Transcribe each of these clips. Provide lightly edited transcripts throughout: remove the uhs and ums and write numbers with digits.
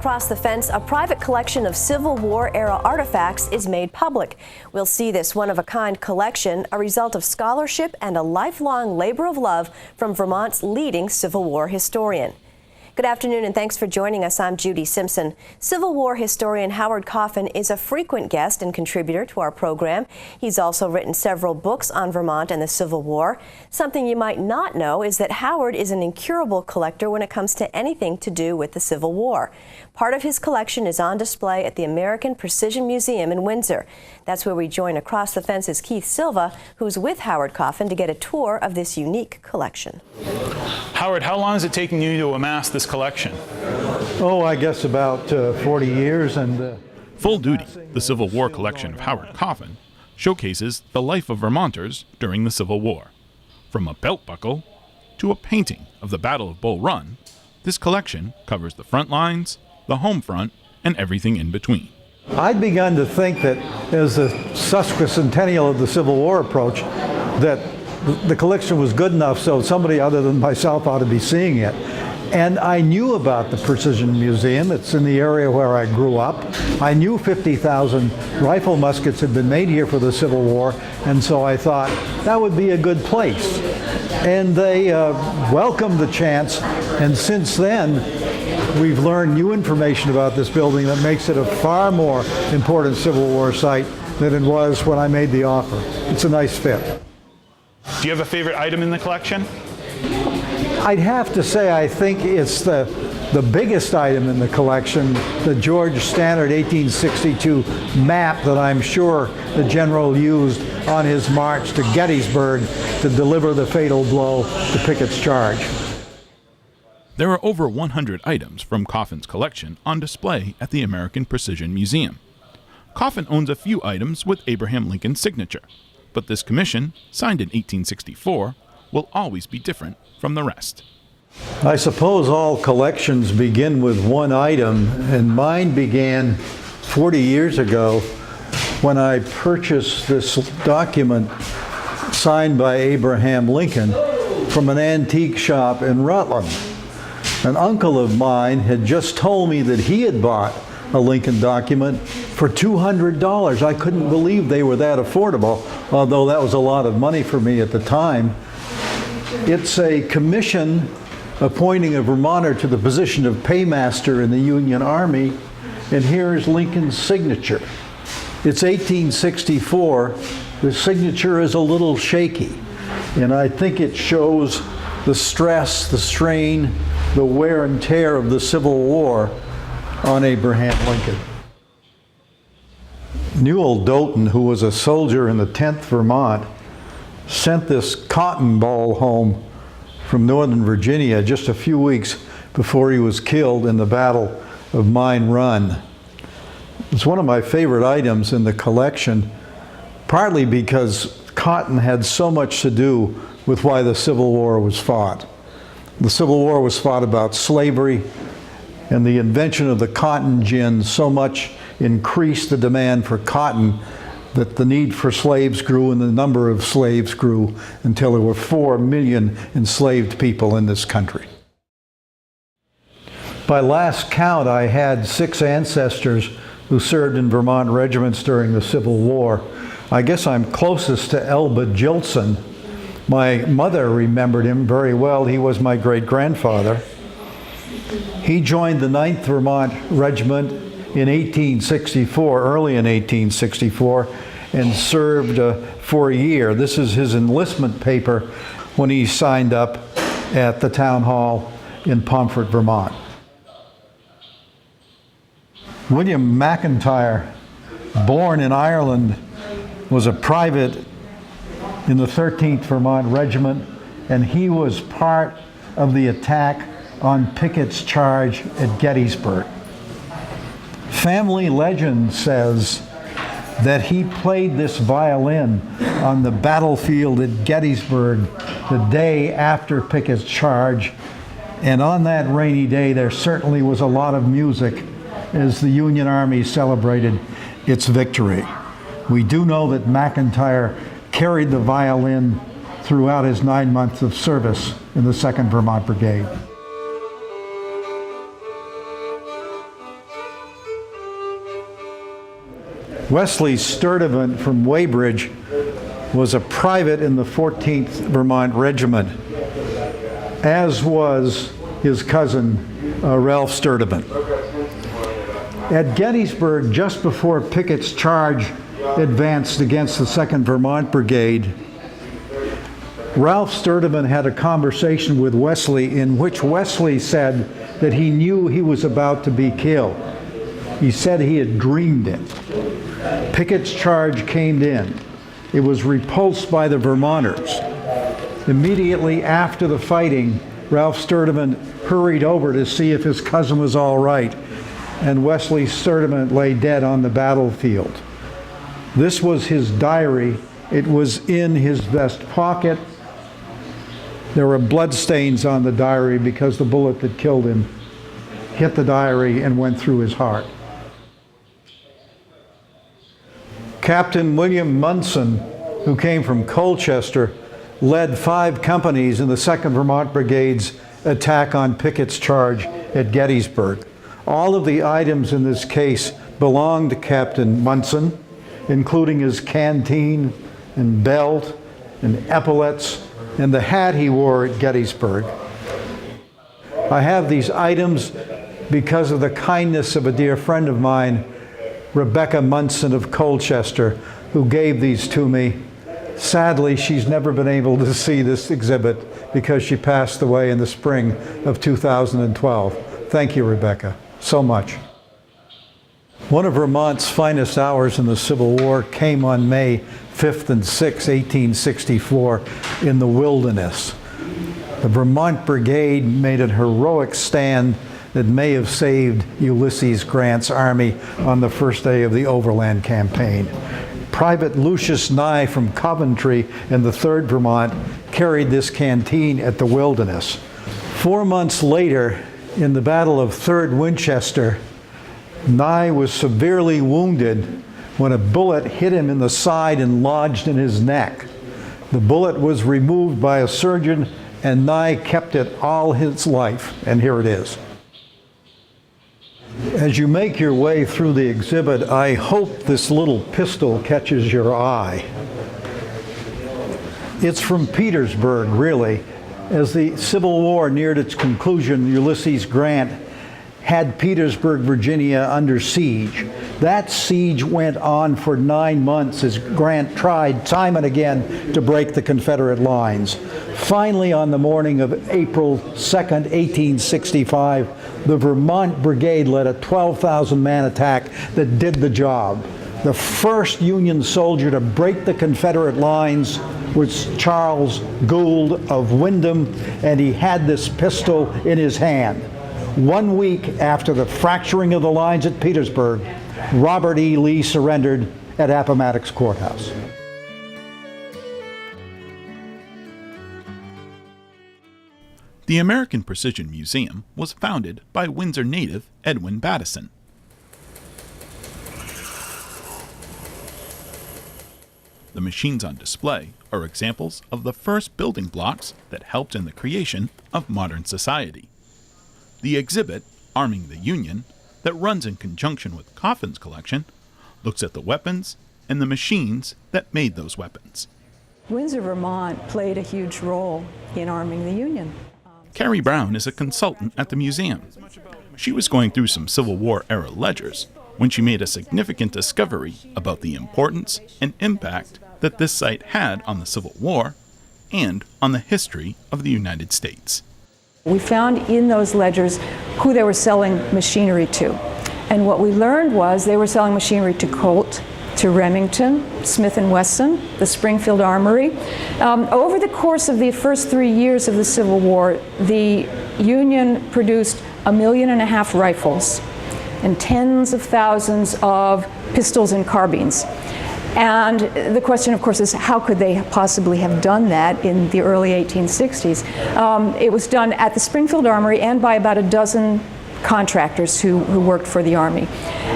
Across the Fence, a private collection of Civil War-era artifacts is made public. We'll see this one-of-a-kind collection, a result of scholarship and a lifelong labor of love from Vermont's leading Civil War historian. Good afternoon, and thanks for joining us. I'm Judy Simpson. Civil War historian Howard Coffin is a frequent guest and contributor to our program. He's also written several books on Vermont and the Civil War. Something you might not know is that Howard is an incurable collector when it comes to anything to do with the Civil War. Part of his collection is on display at the American Precision Museum in Windsor. That's where we join Across the Fence's Keith Silva, who's with Howard Coffin to get a tour of this unique collection. Howard, how long is it taking you to amass this collection? Oh, I guess about 40 years. And Full Duty, the Civil War collection of Howard Coffin, showcases the life of Vermonters during the Civil War. From a belt buckle to a painting of the Battle of Bull Run, this collection covers the front lines, the home front, and everything in between. I'd begun to think that as the sesquicentennial of the Civil War approach, that the collection was good enough so somebody other than myself ought to be seeing it. And I knew about the Precision Museum. It's in the area where I grew up. I knew 50,000 rifle muskets had been made here for the Civil War, and so I thought that would be a good place. And they welcomed the chance, and since then, we've learned new information about this building that makes it a far more important Civil War site than it was when I made the offer. It's a nice fit. Do you have a favorite item in the collection? I'd have to say I think it's the biggest item in the collection, the George Stannard 1862 map that I'm sure the general used on his march to Gettysburg to deliver the fatal blow to Pickett's charge. There are over 100 items from Coffin's collection on display at the American Precision Museum. Coffin owns a few items with Abraham Lincoln's signature, but this commission, signed in 1864, will always be different from the rest. I suppose all collections begin with one item, and mine began 40 years ago when I purchased this document signed by Abraham Lincoln from an antique shop in Rutland. An uncle of mine had just told me that he had bought a Lincoln document for $200. I couldn't believe they were that affordable, although that was a lot of money for me at the time. It's a commission appointing a Vermonter to the position of paymaster in the Union Army, and here's Lincoln's signature. It's 1864. The signature is a little shaky, and I think it shows the stress, the strain, the wear and tear of the Civil War on Abraham Lincoln. Newell Doughton, who was a soldier in the 10th Vermont, sent this cotton ball home from Northern Virginia just a few weeks before he was killed in the Battle of Mine Run. It's one of my favorite items in the collection, partly because cotton had so much to do with why the Civil War was fought. The Civil War was fought about slavery, and the invention of the cotton gin so much increased the demand for cotton that the need for slaves grew and the number of slaves grew until there were 4 million enslaved people in this country. By last count, I had 6 ancestors who served in Vermont regiments during the Civil War. I guess I'm closest to Elba Jilson. My mother remembered him very well. He was my great-grandfather. He joined the 9th Vermont Regiment in 1864, early in 1864, and served for a year. This is his enlistment paper when he signed up at the town hall in Pomfret, Vermont. William McIntyre, born in Ireland, was a private in the 13th Vermont Regiment, and he was part of the attack on Pickett's charge at Gettysburg. Family legend says that he played this violin on the battlefield at Gettysburg the day after Pickett's charge. And on that rainy day, there certainly was a lot of music as the Union Army celebrated its victory. We do know that McIntyre carried the violin throughout his 9 months of service in the 2nd Vermont Brigade. Wesley Sturdivant from Weybridge was a private in the 14th Vermont Regiment, as was his cousin, Ralph Sturdivant. At Gettysburg, just before Pickett's charge advanced against the 2nd Vermont Brigade, Ralph Sturdivant had a conversation with Wesley in which Wesley said that he knew he was about to be killed. He said he had dreamed it. Pickett's charge came in. It was repulsed by the Vermonters. Immediately after the fighting, Ralph Sturdivant hurried over to see if his cousin was all right, and Wesley Sturdivant lay dead on the battlefield. This was his diary. It was in his vest pocket. There were bloodstains on the diary because the bullet that killed him hit the diary and went through his heart. Captain William Munson, who came from Colchester, led 5 companies in the 2nd Vermont Brigade's attack on Pickett's charge at Gettysburg. All of the items in this case belonged to Captain Munson, including his canteen and belt and epaulets and the hat he wore at Gettysburg. I have these items because of the kindness of a dear friend of mine, Rebecca Munson of Colchester, who gave these to me. Sadly, she's never been able to see this exhibit because she passed away in the spring of 2012. Thank you, Rebecca, so much. One of Vermont's finest hours in the Civil War came on May 5th and 6th, 1864, in the Wilderness. The Vermont Brigade made a heroic stand that may have saved Ulysses Grant's army on the first day of the Overland Campaign. Private Lucius Nye from Coventry in the 3rd Vermont carried this canteen at the Wilderness. 4 months later, in the Battle of 3rd Winchester, Nye was severely wounded when a bullet hit him in the side and lodged in his neck. The bullet was removed by a surgeon, and Nye kept it all his life, and here it is. As you make your way through the exhibit, I hope this little pistol catches your eye. It's from Petersburg, really. As the Civil War neared its conclusion, Ulysses Grant had Petersburg, Virginia under siege. That siege went on for 9 months as Grant tried time and again to break the Confederate lines. Finally, on the morning of April 2nd, 1865, the Vermont Brigade led a 12,000-man attack that did the job. The first Union soldier to break the Confederate lines was Charles Gould of Windham, and he had this pistol in his hand. 1 week after the fracturing of the lines at Petersburg, Robert E. Lee surrendered at Appomattox Courthouse. The American Precision Museum was founded by Windsor native Edwin Battison. The machines on display are examples of the first building blocks that helped in the creation of modern society. The exhibit, Arming the Union, that runs in conjunction with Coffin's collection, looks at the weapons and the machines that made those weapons. Windsor, Vermont played a huge role in arming the Union. Carrie Brown is a consultant at the museum. She was going through some Civil War-era ledgers when she made a significant discovery about the importance and impact that this site had on the Civil War and on the history of the United States. We found in those ledgers who they were selling machinery to. And what we learned was they were selling machinery to Colt, to Remington, Smith & Wesson, the Springfield Armory. Over the course of the first 3 years of the Civil War, the Union produced 1.5 million rifles, and tens of thousands of pistols and carbines. And the question, of course, is how could they possibly have done that in the early 1860s? It was done at the Springfield Armory and by about a dozen contractors who worked for the Army.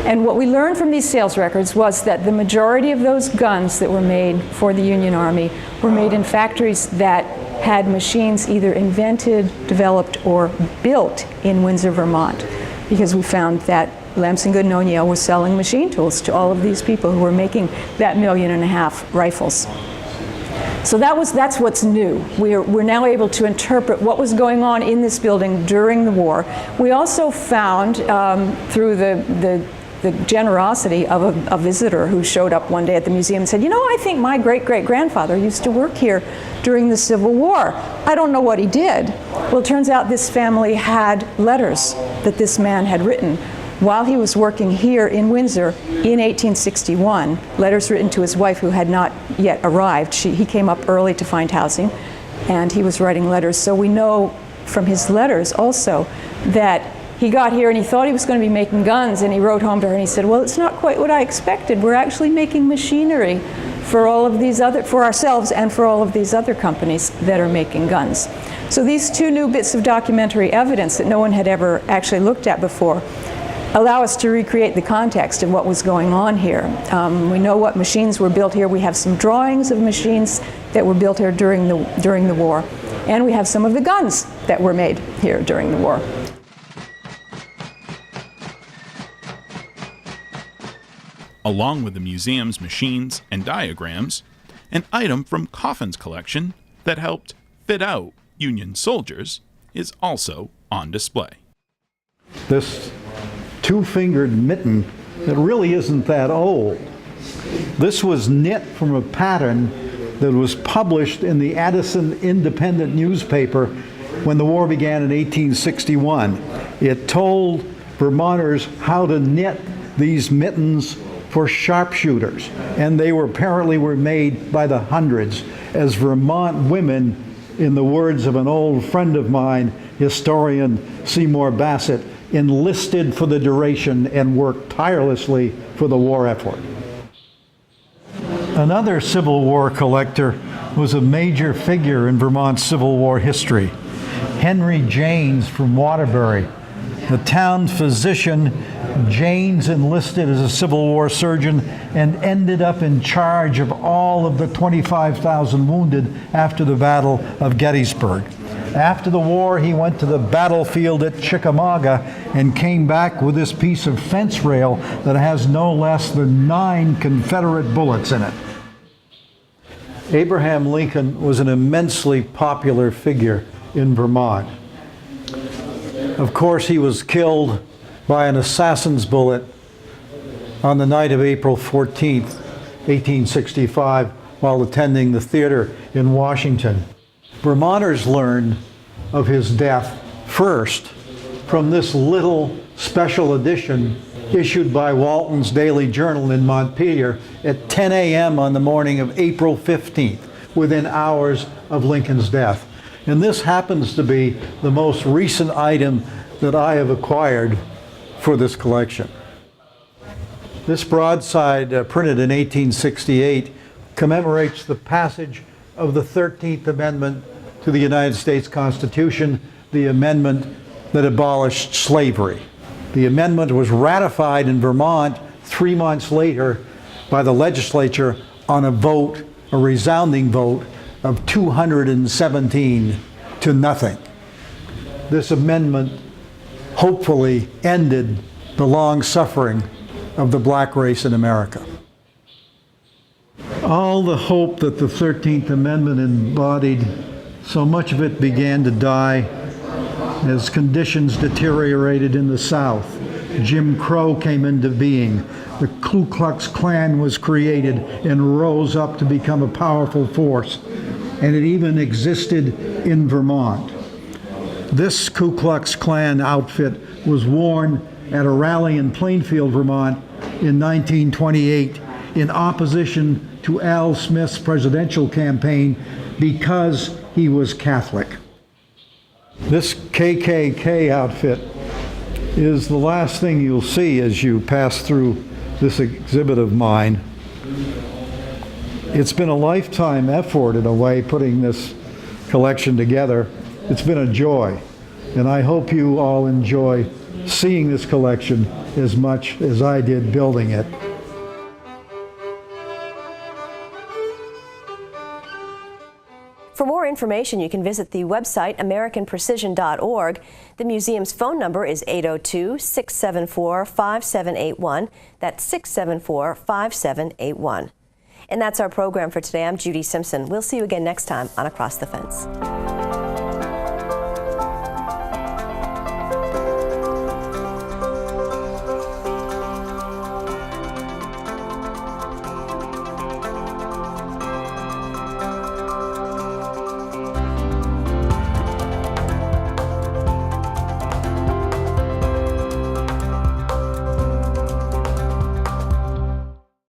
And what we learned from these sales records was that the majority of those guns that were made for the Union Army were made in factories that had machines either invented, developed, or built in Windsor, Vermont, because we found that Lamson, Good & O'Neill was selling machine tools to all of these people who were making that 1.5 million rifles. So that's what's new. We're now able to interpret what was going on in this building during the war. We also found, through the generosity of a visitor who showed up one day at the museum and said, you know, I think my great-great-grandfather used to work here during the Civil War. I don't know what he did. Well, it turns out this family had letters that this man had written while he was working here in Windsor in 1861, letters written to his wife who had not yet arrived. He came up early to find housing, and he was writing letters. So we know from his letters also that he got here and he thought he was going to be making guns, and he wrote home to her and he said, well, it's not quite what I expected. We're actually making machinery for all of these for ourselves and for all of these other companies that are making guns. So these two new bits of documentary evidence that no one had ever actually looked at before allow us to recreate the context of what was going on here. We know what machines were built here. We have some drawings of machines that were built here during the war, and we have some of the guns that were made here during the war. Along with the museum's machines and diagrams, an item from Coffin's collection that helped fit out Union soldiers is also on display. This two-fingered mitten that really isn't that old. This was knit from a pattern that was published in the Addison Independent newspaper when the war began in 1861. It told Vermonters how to knit these mittens for sharpshooters, and they apparently were made by the hundreds as Vermont women, in the words of an old friend of mine, historian Seymour Bassett, enlisted for the duration and worked tirelessly for the war effort. Another Civil War collector was a major figure in Vermont's Civil War history, Henry Janes from Waterbury. The town physician, Janes enlisted as a Civil War surgeon and ended up in charge of all of the 25,000 wounded after the Battle of Gettysburg. After the war, he went to the battlefield at Chickamauga and came back with this piece of fence rail that has no less than 9 Confederate bullets in it. Abraham Lincoln was an immensely popular figure in Vermont. Of course, he was killed by an assassin's bullet on the night of April 14th, 1865, while attending the theater in Washington. Vermonters learned of his death first from this little special edition issued by Walton's Daily Journal in Montpelier at 10 a.m. on the morning of April 15th, within hours of Lincoln's death. And this happens to be the most recent item that I have acquired for this collection. This broadside, printed in 1868, commemorates the passage of the 13th Amendment to the United States Constitution, the amendment that abolished slavery. The amendment was ratified in Vermont 3 months later by the legislature on a vote, a resounding vote, of 217 to nothing. This amendment hopefully ended the long suffering of the black race in America. All the hope that the 13th Amendment embodied, so much of it began to die as conditions deteriorated in the South. Jim Crow came into being. The Ku Klux Klan was created and rose up to become a powerful force. And it even existed in Vermont. This Ku Klux Klan outfit was worn at a rally in Plainfield, Vermont in 1928 in opposition to Al Smith's presidential campaign because he was Catholic. This KKK outfit is the last thing you'll see as you pass through this exhibit of mine. It's been a lifetime effort, in a way, putting this collection together. It's been a joy, and I hope you all enjoy seeing this collection as much as I did building it. For more information, you can visit the website AmericanPrecision.org. The museum's phone number is 802-674-5781. That's 674-5781. And that's our program for today. I'm Judy Simpson. We'll see you again next time on Across the Fence.